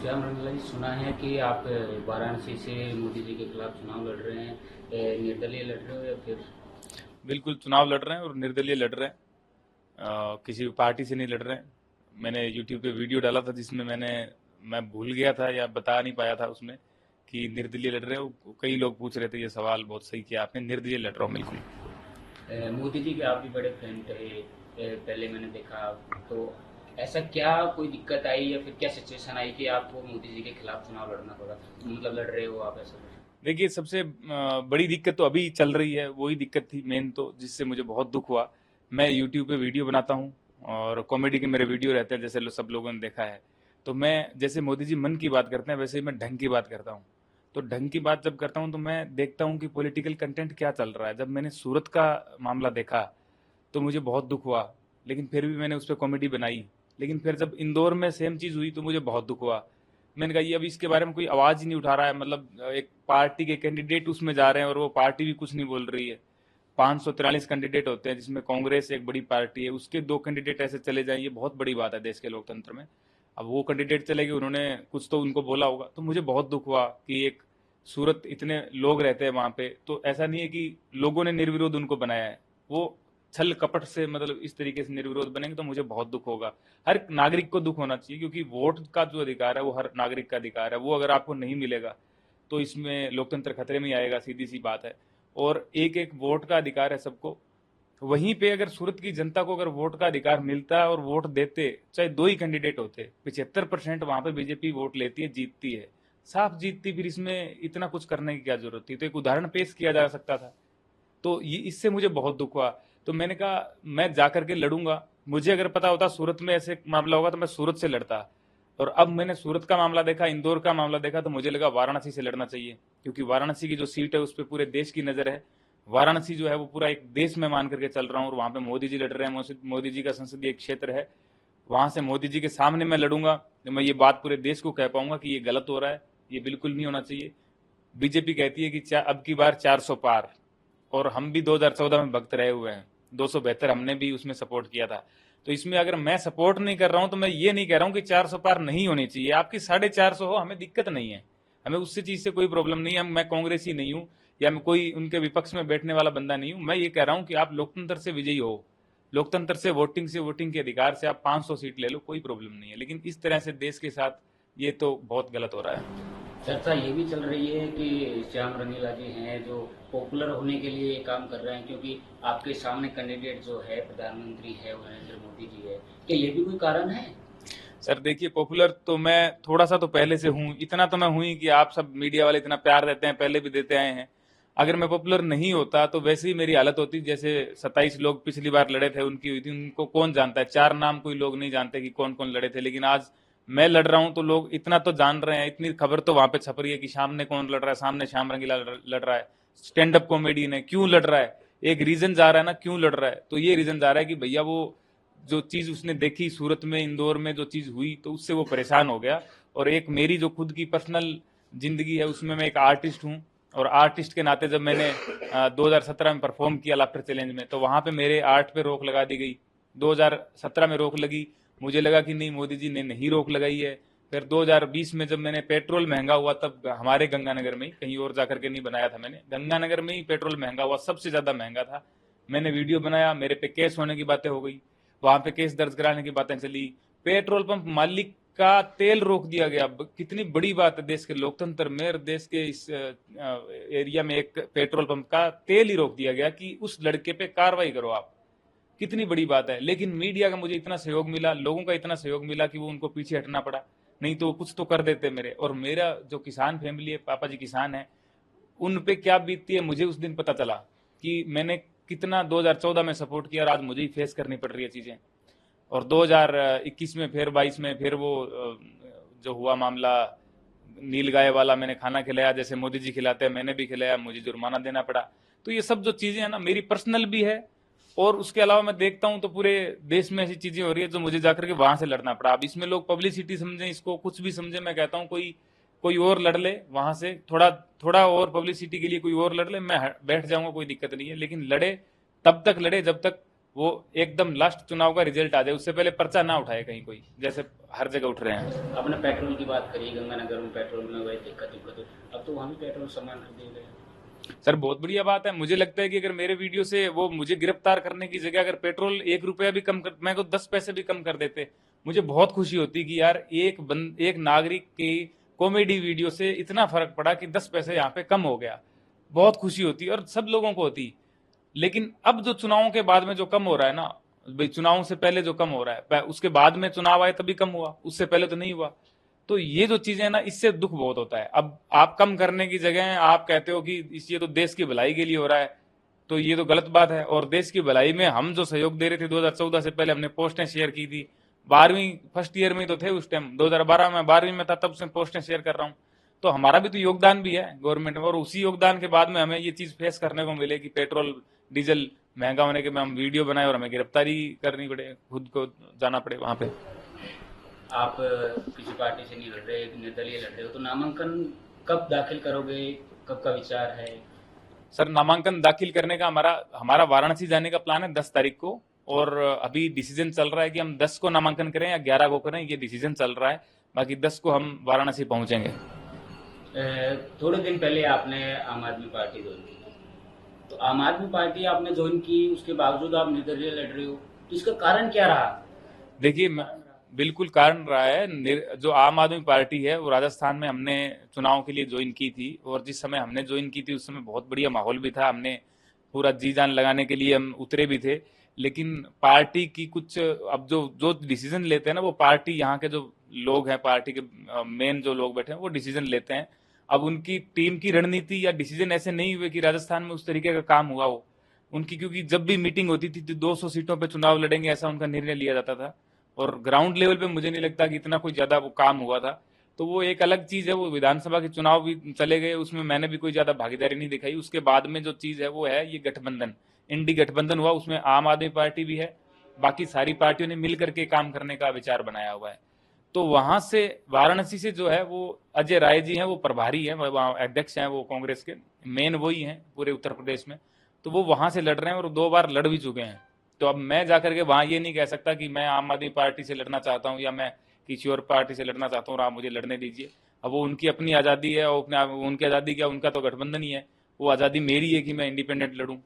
श्याम रंगीला जी, सुना है कि आप वाराणसी से मोदी जी के खिलाफ चुनाव लड़ रहे हैं। निर्दलीय लड़ रहे हो या फिर? बिल्कुल चुनाव लड़ रहे हैं और निर्दलीय लड़ रहे हैं। किसी भी पार्टी से नहीं लड़ रहे हैं। मैंने यूट्यूब पे वीडियो डाला था जिसमें मैं भूल गया था या बता नहीं पाया था उसमें कि निर्दलीय लड़ रहे हो। कई लोग पूछ रहे थे, ये सवाल बहुत सही किया आपने, निर्दलीय लड़ रहा हूँ बिल्कुल। मोदी जी के आप भी बड़े फैन थे। पहले मैंने देखा, तो ऐसा क्या कोई दिक्कत आई या फिर क्या सिचुएशन आई कि आपको मोदी जी के खिलाफ चुनाव लड़ना पड़ा, मतलब लड़ रहे हो आप ऐसा कुछ? देखिए, सबसे बड़ी दिक्कत तो अभी चल रही है, वही दिक्कत थी मेन, तो जिससे मुझे बहुत दुख हुआ। मैं यूट्यूब पे वीडियो बनाता हूँ और कॉमेडी के मेरे वीडियो रहते हैं, जैसे सब लोगों ने देखा है। तो मैं, जैसे मोदी जी मन की बात करते हैं वैसे ही मैं ढंग की बात करता हूँ। तो ढंग की बात जब करता हूँ तो मैं देखता हूँ कि पॉलिटिकल कंटेंट क्या चल रहा है। जब मैंने सूरत का मामला देखा तो मुझे बहुत दुख हुआ, लेकिन फिर भी मैंने उस पर कॉमेडी बनाई। लेकिन फिर जब इंदौर में सेम चीज़ हुई तो मुझे बहुत दुख हुआ। मैंने कहा ये अभी इसके बारे में कोई आवाज़ ही नहीं उठा रहा है, मतलब एक पार्टी के कैंडिडेट उसमें जा रहे हैं और वो पार्टी भी कुछ नहीं बोल रही है। 543 कैंडिडेट होते हैं जिसमें कांग्रेस एक बड़ी पार्टी है, उसके दो कैंडिडेट ऐसे चले जाएं, ये बहुत बड़ी बात है देश के लोकतंत्र में। अब वो कैंडिडेट चले गए, उन्होंने कुछ तो उनको बोला होगा, तो मुझे बहुत दुख हुआ कि एक सूरत इतने लोग रहते हैं वहां पे, तो ऐसा नहीं है कि लोगों ने निर्विरोध उनको बनाया है। वो छल कपट से, मतलब इस तरीके से निर्विरोध बनेंगे तो मुझे बहुत दुख होगा। हर नागरिक को दुख होना चाहिए, क्योंकि वोट का जो अधिकार है वो हर नागरिक का अधिकार है, वो अगर आपको नहीं मिलेगा तो इसमें लोकतंत्र खतरे में ही आएगा, सीधी सी बात है। और एक एक वोट का अधिकार है सबको। वहीं पे अगर सूरत की जनता को अगर वोट का अधिकार मिलता और वोट देते, चाहे दो ही कैंडिडेट होते, 75% वहां पे बीजेपी वोट लेती है, जीतती है, साफ जीतती, फिर इसमें इतना कुछ करने की क्या जरूरत थी? तो एक उदाहरण पेश किया जा सकता था। तो ये, इससे मुझे बहुत दुख हुआ। तो मैंने कहा मैं जाकर के लड़ूंगा। मुझे अगर पता होता सूरत में ऐसे मामला होगा तो मैं सूरत से लड़ता। और अब मैंने सूरत का मामला देखा, इंदौर का मामला देखा, तो मुझे लगा वाराणसी से लड़ना चाहिए, क्योंकि वाराणसी की जो सीट है उस पर पूरे देश की नजर है। वाराणसी जो है वो पूरा एक देश में मान करके चल रहा हूँ, और वहां पे मोदी जी लड़ रहे हैं, मोदी जी का संसदीय क्षेत्र है। वहां से मोदी जी के सामने मैं लड़ूंगा तो मैं ये बात पूरे देश को कह पाऊंगा कि ये गलत हो रहा है, ये बिल्कुल नहीं होना चाहिए। बीजेपी कहती है कि अब की बार 400 पार, और हम भी 2014 में भक्त रहे हुए हैं, 272 हमने भी उसमें सपोर्ट किया था। तो इसमें अगर मैं सपोर्ट नहीं कर रहा हूं तो मैं ये नहीं कह रहा हूं कि 400 पार नहीं होनी चाहिए, आपकी 450 हो, हमें दिक्कत नहीं है, हमें उससे चीज से कोई प्रॉब्लम नहीं है। मैं कांग्रेस ही नहीं हूं या मैं कोई उनके विपक्ष में बैठने वाला बंदा नहीं हूं। मैं ये कह रहा हूं कि आप लोकतंत्र से विजयी हो, लोकतंत्र से वोटिंग के अधिकार से आप 500 सीट ले लो, कोई प्रॉब्लम नहीं है। लेकिन इस तरह से देश के साथ ये तो बहुत गलत हो रहा है। चर्चा ये भी चल रही है कि श्याम रंगीला जी हैं जो पॉपुलर होने के लिए ये काम कर रहे हैं, क्योंकि आपके सामने कैंडिडेट जो है प्रधानमंत्री है वो नरेंद्र मोदी जी है। क्या ये भी कोई कारण है? सर देखिए, पॉपुलर तो मैं थोड़ा सा तो पहले से हूँ, इतना तो मैं हूँ ही कि आप सब मीडिया वाले इतना प्यार देते हैं, पहले भी देते आए हैं। अगर मैं पॉपुलर नहीं होता तो वैसे ही मेरी हालत होती, जैसे 27 लोग पिछली बार लड़े थे उनकी हुई थी। उनको कौन जानता है, चार नाम कोई लोग नहीं जानते कि कौन कौन लड़े थे। लेकिन आज मैं लड़ रहा हूं तो लोग इतना तो जान रहे हैं, इतनी खबर तो वहां पे छप रही है कि सामने कौन लड़ रहा है, सामने श्याम रंगीला लड़ रहा है, स्टैंड अप कॉमेडियन है, क्यों लड़ रहा है। एक रीजन जा रहा है ना क्यों लड़ रहा है, तो ये रीजन जा रहा है कि भैया वो जो चीज उसने देखी सूरत में, इंदौर में जो चीज हुई, तो उससे वो परेशान हो गया। और एक मेरी जो खुद की पर्सनल जिंदगी है उसमें मैं एक आर्टिस्ट हूँ, और आर्टिस्ट के नाते जब मैंने 2017 में परफॉर्म किया लाफ्टर चैलेंज में, तो वहां पे मेरे आर्ट पे रोक लगा दी गई। 2017 में रोक लगी, मुझे लगा कि नहीं, मोदी जी ने नहीं रोक लगाई है। फिर 2020 में जब मैंने पेट्रोल महंगा हुआ, तब हमारे गंगानगर में ही, कहीं और जाकर के नहीं बनाया था मैंने, गंगानगर में ही पेट्रोल महंगा हुआ, सबसे ज्यादा महंगा था। मैंने वीडियो बनाया, मेरे पे केस होने की बातें हो गई, वहां पे केस दर्ज कराने की बातें चली। पेट्रोल पंप मालिक का तेल रोक दिया गया। कितनी बड़ी बात है देश के लोकतंत्र में, और देश के इस एरिया में एक पेट्रोल पंप का तेल ही रोक दिया गया कि उस लड़के पे कार्रवाई करो आप। कितनी बड़ी बात है। लेकिन मीडिया का मुझे इतना सहयोग मिला, लोगों का इतना सहयोग मिला कि वो उनको पीछे हटना पड़ा, नहीं तो वो कुछ तो कर देते मेरे। और मेरा जो किसान फैमिली है, पापा जी किसान है, उन पे क्या बीतती है मुझे उस दिन पता चला कि मैंने कितना 2014 में सपोर्ट किया और आज मुझे ही फेस करनी पड़ रही है चीजें। और 2021 में फिर 22 में फिर वो जो हुआ मामला, नील गाय वाला, मैंने खाना खिलाया जैसे मोदी जी खिलाते हैं, मैंने भी खिलाया, मुझे जुर्माना देना पड़ा। तो ये सब जो चीजें हैं ना, मेरी पर्सनल भी है, और उसके अलावा मैं देखता हूं तो पूरे देश में ऐसी चीजें हो रही है जो मुझे जाकर के वहां से लड़ना पड़ा। अब इसमें लोग पब्लिसिटी समझे, इसको कुछ भी समझे, मैं कहता हूं कोई कोई और लड़ ले वहां से, थोड़ा थोड़ा और पब्लिसिटी के लिए कोई और लड़ ले, मैं बैठ जाऊंगा, कोई दिक्कत नहीं है। लेकिन लड़े तब तक लड़े जब तक वो एकदम लास्ट चुनाव का रिजल्ट आ जाए, उससे पहले पर्चा ना उठाए कहीं कोई, जैसे हर जगह उठ रहे हैं। आपने पेट्रोल की बात करी, गंगानगर में पेट्रोल में वही दिक्कत, अब तो वहाँ भी पेट्रोल समान कर दिए गए। सर बहुत बढ़िया बात है। मुझे लगता है कि अगर मेरे वीडियो से वो मुझे गिरफ्तार करने की जगह अगर पेट्रोल 1 रुपया भी कम कर, मैं को 10 पैसे भी कम कर देते, मुझे बहुत खुशी होती कि यार एक नागरिक की कॉमेडी वीडियो से इतना फर्क पड़ा कि 10 पैसे यहाँ पे कम हो गया। बहुत खुशी होती और सब लोगों को होती। लेकिन अब जो चुनावों के बाद में जो कम हो रहा है ना, भाई चुनावों से पहले जो कम हो रहा है, उसके बाद में चुनाव आए तभी कम हुआ, उससे पहले तो नहीं हुआ। तो ये जो चीजें हैं ना, इससे दुख बहुत होता है। अब आप कम करने की जगह आप कहते हो कि ये तो देश की भलाई के लिए हो रहा है, तो ये तो गलत बात है। और देश की भलाई में हम जो सहयोग दे रहे थे 2014 से पहले, हमने पोस्टें शेयर की थी, 12वीं फर्स्ट ईयर में तो थे उस टाइम, 2012 में 12वीं में था तब से पोस्टें शेयर कर रहा हूँ। तो हमारा भी तो योगदान भी है गवर्नमेंट में, और उसी योगदान के बाद में हमें ये चीज फेस करने को मिले कि पेट्रोल डीजल महंगा होने के में हम वीडियो बनाए और हमें गिरफ्तारी करनी पड़े, खुद को जाना पड़े वहां पे। आप किसी पार्टी से नहीं लड़ रहे, निर्दलीय लड़ रहे हो, तो नामांकन कब दाखिल करोगे, कब का विचार है? सर नामांकन दाखिल करने का हमारा वाराणसी जाने का प्लान है 10 तारीख को, और अभी डिसीजन चल रहा है कि हम 10 को नामांकन करें या 11 को करें, ये डिसीजन चल रहा है। बाकी 10 को हम वाराणसी पहुंचेंगे। थोड़े दिन पहले आपने आम आदमी पार्टी ज्वाइन की, तो आम आदमी पार्टी आपने ज्वाइन की, उसके बावजूद आप निर्दलीय लड़ रहे हो, तो इसका कारण क्या रहा? देखिए बिल्कुल कारण रहा है। जो आम आदमी पार्टी है वो राजस्थान में हमने चुनाव के लिए ज्वाइन की थी, और जिस समय हमने ज्वाइन की थी उस समय बहुत बढ़िया माहौल भी था, हमने पूरा जी जान लगाने के लिए हम उतरे भी थे। लेकिन पार्टी की कुछ, अब जो जो डिसीजन लेते हैं ना, वो पार्टी यहाँ के जो लोग हैं, पार्टी के मेन जो लोग बैठे हैं वो डिसीजन लेते हैं। अब उनकी टीम की रणनीति या डिसीजन ऐसे नहीं हुए कि राजस्थान में उस तरीके का काम हुआ हो उनकी, क्योंकि जब भी मीटिंग होती थी तो 200 सीटों पे चुनाव लड़ेंगे ऐसा उनका निर्णय लिया जाता था, और ग्राउंड लेवल पे मुझे नहीं लगता कि इतना कोई ज्यादा वो काम हुआ था। तो वो एक अलग चीज है। वो विधानसभा के चुनाव भी चले गए, उसमें मैंने भी कोई ज्यादा भागीदारी नहीं दिखाई। उसके बाद में जो चीज है वो है ये गठबंधन, इंडी गठबंधन हुआ, उसमें आम आदमी पार्टी भी है, बाकी सारी पार्टियों ने मिल करके काम करने का विचार बनाया हुआ है। तो वहां से वाराणसी से जो है वो अजय राय जी हैं, वो प्रभारी हैं, वहाँ अध्यक्ष हैं, वो कांग्रेस के मेन वही हैं पूरे उत्तर प्रदेश में। तो वो वहां से लड़ रहे हैं और 2 बार लड़ भी चुके हैं। तो अब मैं जाकर के वहां ये नहीं कह सकता कि मैं आम आदमी पार्टी से लड़ना चाहता हूं या मैं किसी और पार्टी से लड़ना चाहता हूं और आप मुझे लड़ने दीजिए। अब वो उनकी अपनी आज़ादी है, और उनकी आज़ादी क्या, उनका तो गठबंधन ही है। वो आज़ादी मेरी है कि मैं इंडिपेंडेंट लड़ूं।